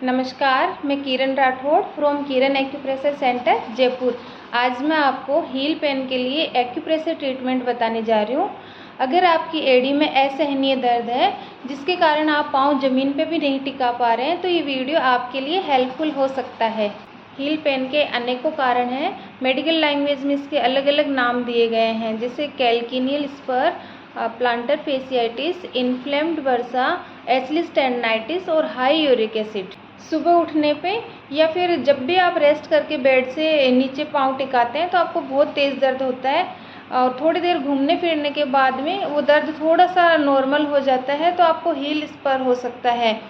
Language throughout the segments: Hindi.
नमस्कार, मैं Kiran Rathore from Kiran acupressure centre Jaipur. आज मैं आपको हील पेन के लिए एक्यूप्रेशर ट्रीटमेंट बताने जा रही हूँ। अगर आपकी एड़ी में असहनीय दर्द है जिसके कारण आप पाँव ज़मीन पे भी नहीं टिका पा रहे हैं तो ये वीडियो आपके लिए हेल्पफुल हो सकता है। हील पेन के अनेकों कारण हैं। मेडिकल लैंग्वेज में इसके अलग अलग नाम दिए गए हैं, जैसे calcaneal spur, plantar fasciitis, inflamed bursa, Achilles tendinitis और हाई यूरिक एसिड। सुबह उठने पे या फिर जब भी आप रेस्ट करके बेड से नीचे पाँव टिकाते हैं तो आपको बहुत तेज़ दर्द होता है और थोड़ी देर घूमने फिरने के बाद में वो दर्द थोड़ा सा नॉर्मल हो जाता है। तो आपको हील स्पर हो सकता है,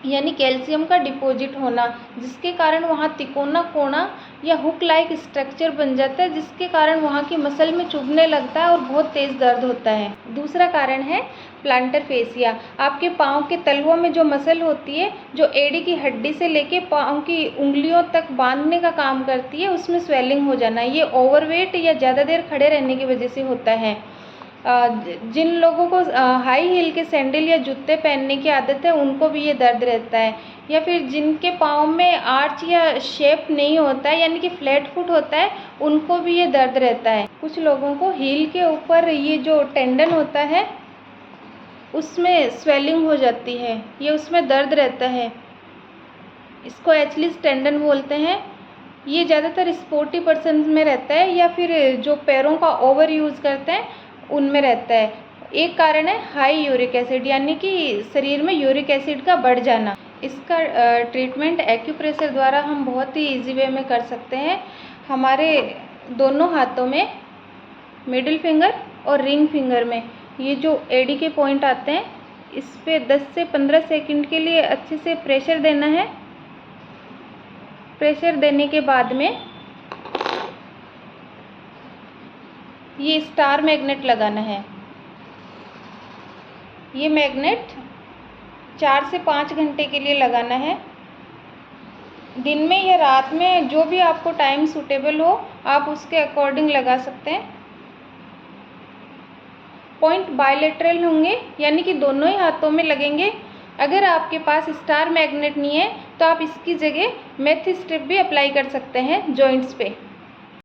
यानी कैल्शियम का डिपॉजिट होना, जिसके कारण वहाँ तिकोना कोना या हुक लाइक स्ट्रक्चर बन जाता है, जिसके कारण वहाँ की मसल में चुभने लगता है और बहुत तेज़ दर्द होता है। दूसरा कारण है प्लांटर फेसिया। आपके पाँव के तलवों में जो मसल होती है, जो एड़ी की हड्डी से लेके पाँव की उंगलियों तक बांधने का काम करती है, उसमें स्वेलिंग हो जाना, ये ओवरवेट या ज़्यादा देर खड़े रहने की वजह से होता है। जिन लोगों को हाई हील के सैंडल या जूते पहनने की आदत है उनको भी ये दर्द रहता है, या फिर जिनके पाँव में आर्च या शेप नहीं होता है यानी कि फ्लैट फुट होता है उनको भी ये दर्द रहता है। कुछ लोगों को हील के ऊपर ये जो टेंडन होता है उसमें स्वेलिंग हो जाती है, ये उसमें दर्द रहता है, इसको एचलिस टेंडन बोलते हैं। ये ज़्यादातर स्पोर्टी पर्सन में रहता है या फिर जो पैरों का ओवर यूज़ करते हैं उनमें रहता है। एक कारण है हाई यूरिक एसिड, यानी कि शरीर में यूरिक एसिड का बढ़ जाना। इसका ट्रीटमेंट एक्यूप्रेशर द्वारा हम बहुत ही इजी वे में कर सकते हैं। हमारे दोनों हाथों में, मिडिल फिंगर और रिंग फिंगर में, ये जो एडी के पॉइंट आते हैं इस पे 10 से 15 सेकंड के लिए अच्छे से प्रेशर देना है। प्रेशर देने के बाद में ये स्टार मैग्नेट लगाना है। ये मैग्नेट 4 से 5 घंटे के लिए लगाना है। दिन में या रात में जो भी आपको टाइम सूटेबल हो आप उसके अकॉर्डिंग लगा सकते हैं। पॉइंट बायलेटरल होंगे, यानी कि दोनों ही हाथों में लगेंगे। अगर आपके पास स्टार मैग्नेट नहीं है तो आप इसकी जगह मेथ स्ट्रिप भी अप्लाई कर सकते हैं जॉइंट्स पे।